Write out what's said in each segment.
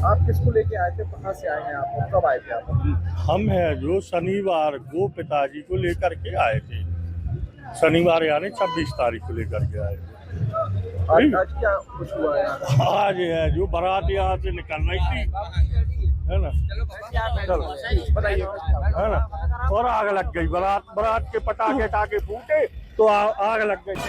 आप किसको लेके आए थे, कहाँ से आए हैं आप और कब आए थे आप? हम हैं जो शनिवार को पिताजी को लेकर के आए थे। शनिवार यानी 26 तारीख को लेकर के आए थे। आज क्या कुछ हुआ है? आज है जो बारात यहाँ से निकल रही थी, है ना, चलो बताइए। है ना, और आग लग गई। बारात के पटाखे टाके फूटे तो आग लग गई।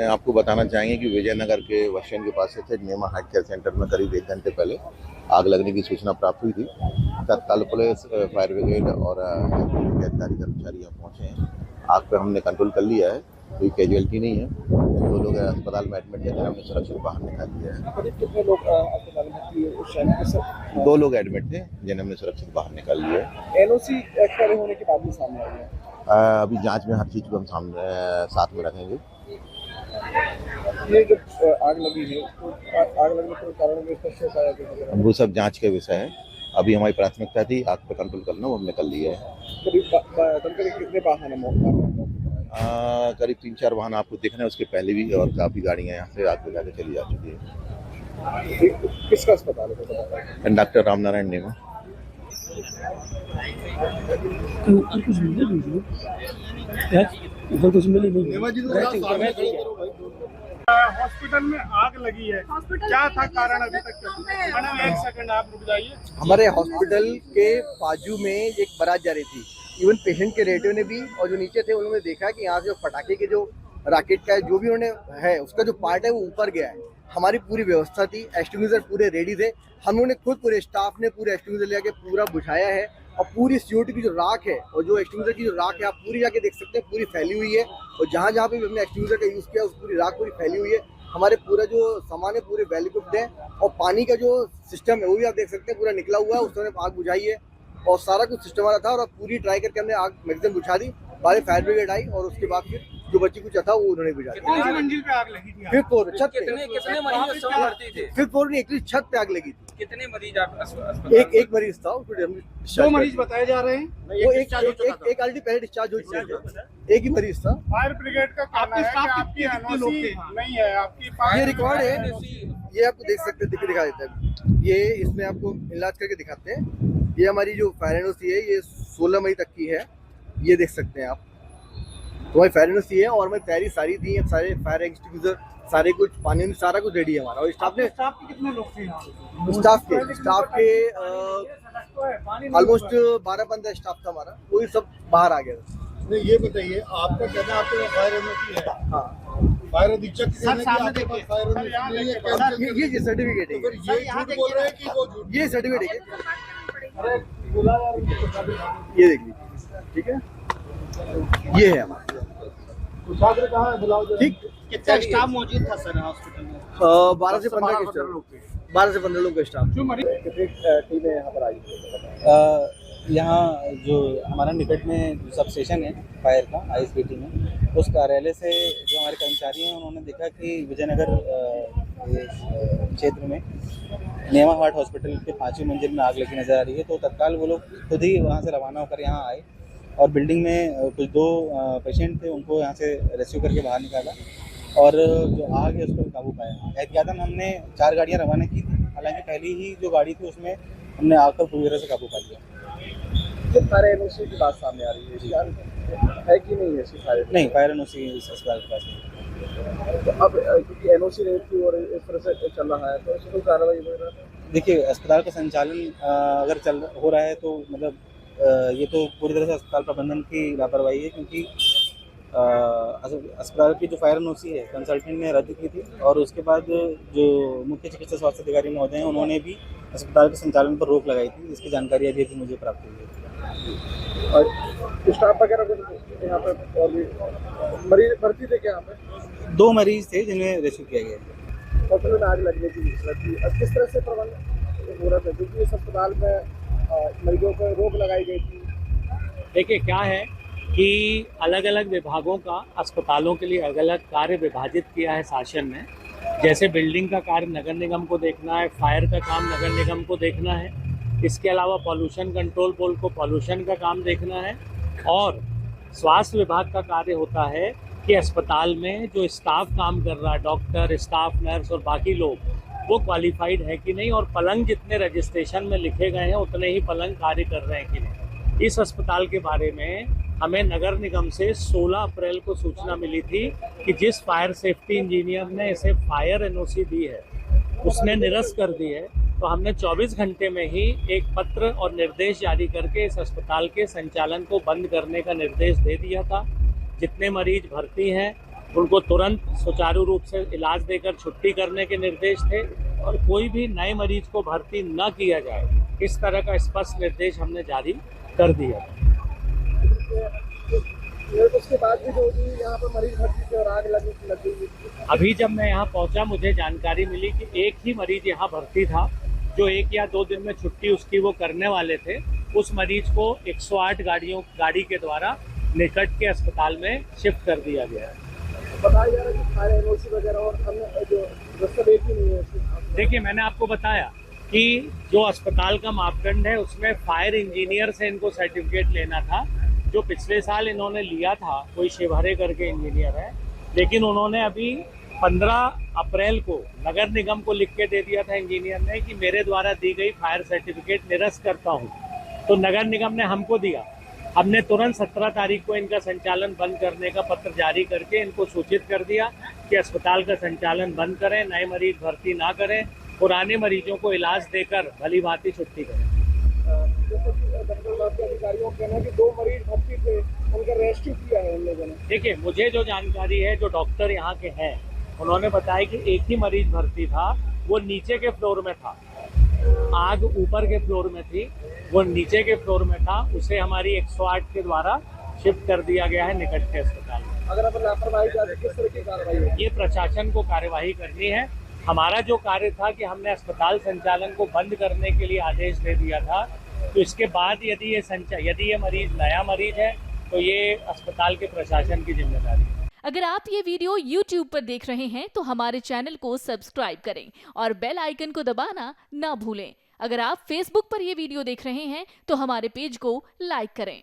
आपको बताना चाहेंगे कि विजयनगर के बस स्टैंड के पास स्थित नेमा हार्ट केयर सेंटर में करीब 1 घंटे पहले आग लगने की सूचना प्राप्त हुई थी। तत्काल पुलिस, फायर ब्रिगेड और अधिकारी कर्मचारी यहाँ पहुँचे हैं। आग पर हमने कंट्रोल कर लिया है, कोई कैजुअलिटी नहीं है। 2 लोग अस्पताल में एडमिट है, हमने सुरक्षित बाहर निकाल दिया है। कितने लोग अस्पताल में? 2 लोग एडमिट थे जिन्हें हमने सुरक्षित बाहर निकाल लिया है। एनओसी एक्सपायर होने के बाद भी सामने आई है। अभी जांच में हर चीज़ को हम साथ में रखेंगे। ये जब आग लगी है तो आग लगने के कारण वो सब जांच के विषय है। अभी हमारी प्राथमिकता थी आग पे कंट्रोल करना, वो हमने कर लिया है। कितने वाहन है? करीब 3-4 वाहन आपको दिख रहे हैं, उसके पहले भी और काफ़ी गाड़ियाँ यहाँ से आग बुझा के चली जा चुकी है। किसका अस्पताल है? डॉक्टर रामनारायण नेमा। हॉस्पिटल में आग लगी है, क्या था कारण अभी तक? मैडम 1 सेकंड आप रुक जाइए। हमारे हॉस्पिटल के बाजू में एक बारात जा रही थी। इवन पेशेंट के रिलेटिव ने भी और जो नीचे थे उन्होंने देखा कि यहाँ से जो पटाखे के जो रॉकेट का जो भी उन्होंने है उसका जो पार्ट है वो ऊपर गया है। हमारी पूरी व्यवस्था थी, एक्सटिंग्विशर पूरे रेडी थे। हम लोगों ने खुद पूरे स्टाफ ने पूरे एक्सटिंग्विशर लेके पूरा बुझाया है और पूरी CO2 की जो राख है और जो एक्सटिंग्विशर की जो राख है आप पूरी जाके देख सकते हैं, पूरी फैली हुई है। और जहाँ जहाँ पे भी हमने एक्सटिंग्विशर का यूज़ किया उस पूरी राख पूरी फैली हुई है। हमारे पूरा जो सामान है पूरे वेल इक्विप्ड है और पानी का जो सिस्टम है वो भी आप देख सकते हैं पूरा निकला हुआ है। उसने आग बुझाई है और सारा कुछ सिस्टम वाला था और पूरी ट्राई करके हमने आग मैक्सिमम बुझा दी। बाद फायर ब्रिगेड आई और उसके बाद फिर जो बच्ची कुछ था वो उन्होंने बुझा दिया। कौन सी मंजिल पे आग लगी थी? 5th फ्लोर छत पे। कितने मरीज उस समय भर्ती थे? 5th फ्लोर नहीं, एक्चुअली छत पे आग लगी थी। कितने मरीज आप अस्पताल? एक मरीज था, उसको 2 मरीज बताए जा रहे हैं। वो एक ऑलरेडी पहले डिस्चार्ज हो चुका था, एक ही मरीज था। फायर ब्रिगेड का कहना है कि आपकी एनओसी नहीं है, आपकी ये रिकॉर्ड है, ये आपको देख सकते हैं, दिखा देते हैं। ये इसमें आपको इलाज करके दिखाते हैं। ये हमारी जो फायर एनओसी है ये 16 मई तक की है, ये देख सकते हैं आप। तो हमारी फायर एनओसी है और हमारी तैयारी सारी थी, सारे फायर एक्सटिंग्विशर सारे कुछ पानी सारा कुछ रेडी है हमारा। और स्टाफ के कितने लोग थे यहाँ? स्टाफ के ऑलमोस्ट 12-15 स्टाफ था हमारा, वही सब बाहर आ गया था। नहीं, ये बताइए आपका कहना है आपके फायर एनओसी है? हाँ, फायर अधीक्षक के कहने की आपके पास फायर एनओसी नहीं है? ये सर्टिफिकेट है, ये झूठ बोल रहे हैं कि वो झूठ? ये सर्टिफिकेट है, ये देख लीजिए, ठीक है, ये है हमारा। छात्र कहाँ है बुलाओ जरा। ठीक। कितना स्टाफ मौजूद था सर हॉस्पिटल में? 12 से 15 के 12 से 15 लोग का स्टाफ। जो मरीज कितनी टीमें यहाँ पर आई? यहाँ जो हमारा निकट में जो सब स्टेशन है फायर का ISBT में, उस कार्यालय से जो हमारे कर्मचारी हैं उन्होंने देखा कि विजयनगर क्षेत्र में नेमा हार्ट हॉस्पिटल के 5वीं मंजिल में आग लगी नज़र आ रही है। तो तत्काल वो लोग खुद ही वहाँ से रवाना होकर यहाँ आए और बिल्डिंग में कुछ 2 पेशेंट थे, उनको यहाँ से रेस्क्यू करके बाहर निकाला और जो आग है उस पर काबू पाया। एहतियातन हमने 4 गाड़ियाँ रवाना की थी, हालांकि पहली ही जो गाड़ी थी उसमें हमने आग पर पूरी तरह से काबू पा लिया। फायर एनओसी की बात सामने आ रही है, क्या है कि नहीं है इसकी फायर? नहीं, फायर एनओसी इस अस्पताल के पास नहीं। तो अब क्योंकि एनओसी रेट की और इस तरह से चल रहा है तो इसमें कोई कार्रवाई वगैरह? देखिए, अस्पताल का संचालन अगर हो रहा है तो मतलब ये तो पूरी तरह से अस्पताल प्रबंधन की लापरवाही है, क्योंकि अस्पताल की जो फायर एनओसी है कंसल्टेंट ने रद्द की थी और उसके बाद जो मुख्य चिकित्सा स्वास्थ्य अधिकारी महोदय हैं उन्होंने भी अस्पताल के संचालन पर रोक लगाई थी, जिसकी जानकारी अभी मुझे प्राप्त हुई है। और स्टाफ वगैरह को यहाँ पर और भी मरीज भर्ती थे क्या यहाँ पे? 2 मरीज थे जिन्हें रेस्क्यू किया गया। हॉस्पिटल में आग लगने की किस तरह से प्रबंध हो रहा था, क्योंकि इस अस्पताल में मरीजों पर रोक लगाई गई थी? देखिए, क्या है कि अलग अलग विभागों का अस्पतालों के लिए अलग अलग कार्य विभाजित किया है शासन ने। जैसे बिल्डिंग का कार्य नगर निगम को देखना है, फायर का काम नगर निगम को देखना है, इसके अलावा पॉल्यूशन कंट्रोल बोर्ड को पॉल्यूशन का काम देखना है, और स्वास्थ्य विभाग का कार्य होता है कि अस्पताल में जो स्टाफ काम कर रहा है, डॉक्टर, स्टाफ, नर्स और बाकी लोग, वो क्वालिफाइड है कि नहीं, और पलंग जितने रजिस्ट्रेशन में लिखे गए हैं उतने ही पलंग कार्य कर रहे हैं कि नहीं। इस अस्पताल के बारे में हमें नगर निगम से 16 अप्रैल को सूचना मिली थी कि जिस फायर सेफ्टी इंजीनियर ने इसे फायर एनओसी दी है उसने निरस्त कर दी है। तो हमने 24 घंटे में ही एक पत्र और निर्देश जारी करके इस अस्पताल के संचालन को बंद करने का निर्देश दे दिया था। जितने मरीज भर्ती हैं उनको तुरंत सुचारू रूप से इलाज देकर छुट्टी करने के निर्देश थे और कोई भी नए मरीज को भर्ती न किया जाए, इस तरह का स्पष्ट निर्देश हमने जारी कर दिया। उसके बाद भी जो यहाँ पर मरीज भर्ती थे और आग लग गई। अभी जब मैं यहाँ पहुँचा मुझे जानकारी मिली कि एक ही मरीज यहाँ भर्ती था, जो 1 या 2 दिन में छुट्टी उसकी वो करने वाले थे। उस मरीज को 108 गाड़ी के द्वारा निकट के अस्पताल में शिफ्ट कर दिया गया है। बताया जा रहा है कि फायर एनओसी वगैरह और अन्य जो दस्तावेज ही नहीं है। देखिए, मैंने आपको बताया कि जो अस्पताल का मापदंड है उसमें फायर इंजीनियर से इनको सर्टिफिकेट लेना था, जो पिछले साल इन्होंने लिया था, कोई शिवहरे करके इंजीनियर है, लेकिन उन्होंने अभी 15 अप्रैल को नगर निगम को लिख के दे दिया था इंजीनियर ने कि मेरे द्वारा दी गई फायर सर्टिफिकेट निरस्त करता हूँ। तो नगर निगम ने हमको दिया, हमने तुरंत 17 तारीख को इनका संचालन बंद करने का पत्र जारी करके इनको सूचित कर दिया कि अस्पताल का संचालन बंद करें, नए मरीज भर्ती ना करें, पुराने मरीजों को इलाज देकर भली भांति छुट्टी करें। अधिकारियों का कहना है कि 2 मरीज भर्ती थे, उनका रेस्क्यू किया है उन लोगों ने। देखिए, मुझे जो जानकारी है, जो डॉक्टर यहाँ के हैं उन्होंने बताया कि एक ही मरीज भर्ती था, वो नीचे के फ्लोर में था। आग ऊपर के फ्लोर में थी, वो नीचे के फ्लोर में था, उसे हमारी 108 के द्वारा शिफ्ट कर दिया गया है निकट के अस्पताल में। अगर अब लापरवाही जाती किस तरह की कार्रवाई होगी? ये प्रशासन को कार्यवाही करनी है। हमारा जो कार्य था कि हमने अस्पताल संचालन को बंद करने के लिए आदेश दे दिया था, तो इसके बाद यदि ये मरीज नया मरीज है तो ये अस्पताल के प्रशासन की जिम्मेदारी है। अगर आप ये वीडियो YouTube पर देख रहे हैं तो हमारे चैनल को सब्सक्राइब करें और बेल आइकन को दबाना ना भूलें। अगर आप Facebook पर ये वीडियो देख रहे हैं तो हमारे पेज को लाइक करें।